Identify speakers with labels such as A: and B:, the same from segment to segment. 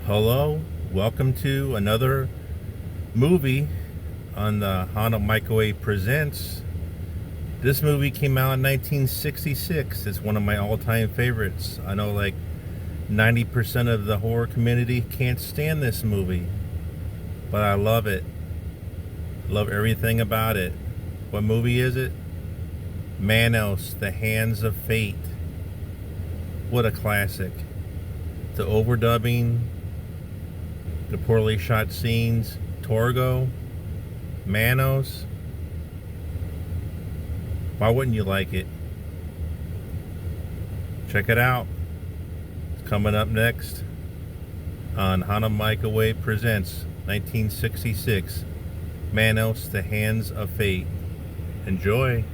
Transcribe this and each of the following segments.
A: Hello, welcome to another movie on the Honda Microwave Presents. This movie came out in 1966. It's one of my all-time favorites. I know like 90% of the horror community can't stand this movie, but I love it. Love everything about it. What movie is it? Manos, The Hands of Fate. What a classic. The overdubbing, the poorly shot scenes, Torgo, Manos. Why wouldn't you like it? Check it out. It's coming up next on Hana Microwave Presents 1966. Manos, The Hands of Fate. Enjoy.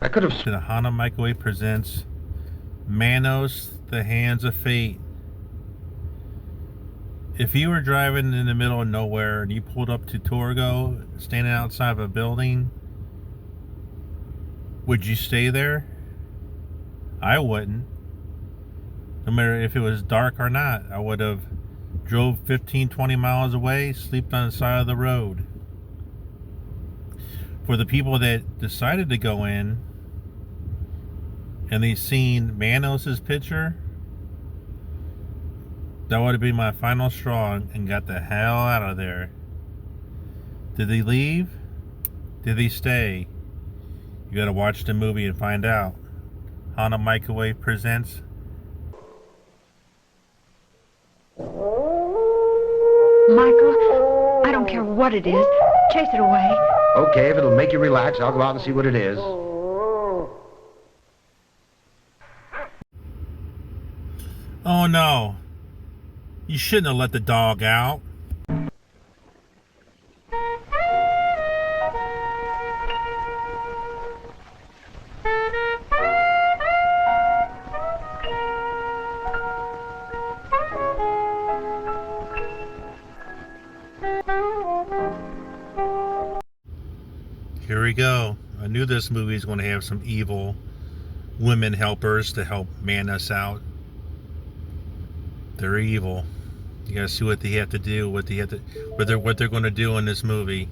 B: I could have.
A: The Hana Microwave Presents Manos, The Hands of Fate. If you were driving in the middle of nowhere and you pulled up to Torgo, standing outside of a building, would you stay there? I wouldn't. No matter if it was dark or not, I would have drove 15-20 miles away, slept on the side of the road. For the people that decided to go in and they seen Manos' picture, that would have been my final straw and got the hell out of there. Did they leave? Did they stay? You gotta watch the movie and find out. Hana Microwave Presents.
C: Michael, I don't care what it is. Chase it away.
B: Okay, if it'll make you relax, I'll go out and see what it is.
A: Oh no. You shouldn't have let the dog out. Here we go. I knew this movie was going to have some evil women helpers to help man us out. They're evil. You gotta see what they have to do, what they're going to do in this movie.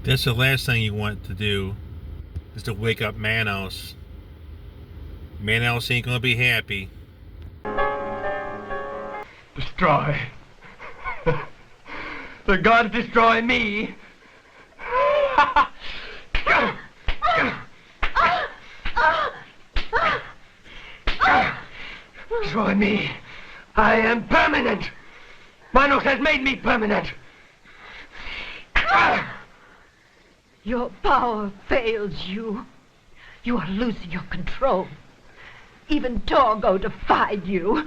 A: That's the last thing you want to do, is to wake up Manos. Manos ain't gonna be happy.
D: Destroy. The gods destroy me. Destroy me. I am permanent. Manos has made me permanent.
C: Your power fails you. You are losing your control. Even Torgo defied you.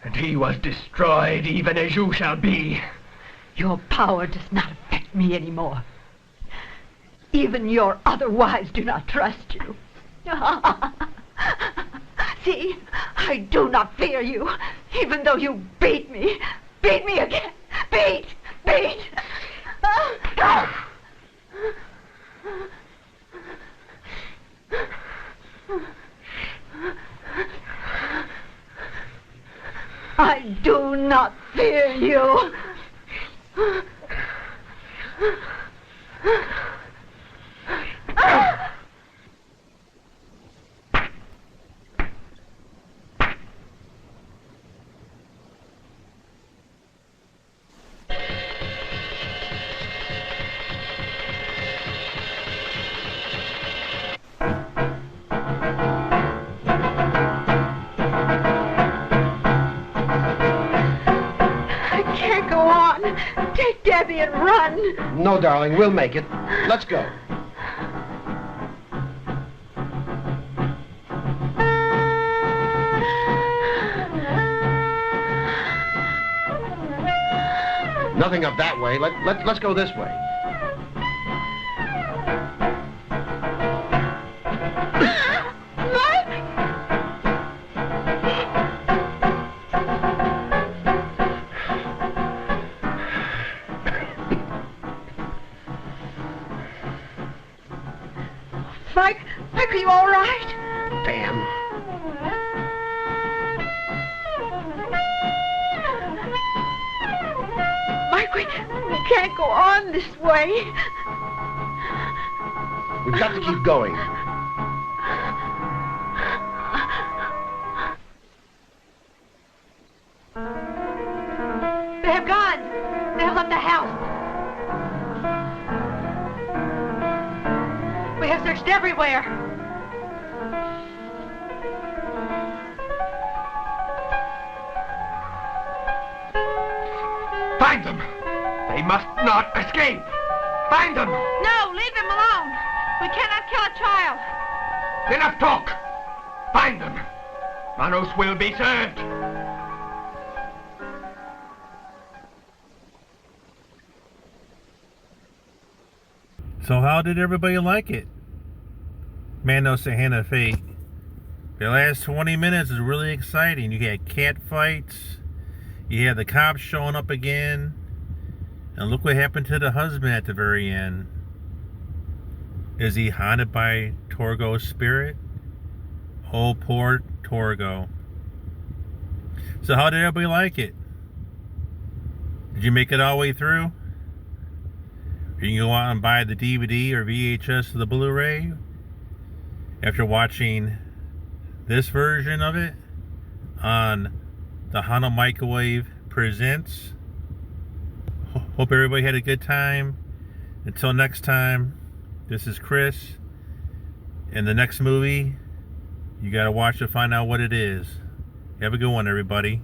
D: And he was destroyed even as you shall be.
C: Your power does not affect me anymore. Even your other wives do not trust you. See, I do not fear you, even though you beat me. Beat me again. Beat! I do not fear you. I can't go on. Take Debbie and run.
B: No, darling, we'll make it. Let's go. Nothing up that way. Let's go this way.
C: Mike, are you all right?
B: Damn.
C: Mike, we can't go on this way.
B: We've got to keep going.
C: They have gone. They have left the house. We have searched everywhere.
D: Find them! They must not escape! Find them!
C: No, leave them alone. We cannot kill a child.
D: Enough talk! Find them! Manos will be served!
A: So how did everybody like it? Manos and Hannah Fate. The last 20 minutes is really exciting. You had cat fights. You had the cops showing up again. And look what happened to the husband at the very end. Is he haunted by Torgo's spirit? Oh, poor Torgo. So how did everybody like it? Did you make it all the way through? You can go out and buy the DVD or VHS of the Blu-ray after watching this version of it on the Hana Microwave Presents. Hope everybody had a good time. Until next time, this is Chris. And the next movie, you gotta watch to find out what it is. Have a good one, everybody.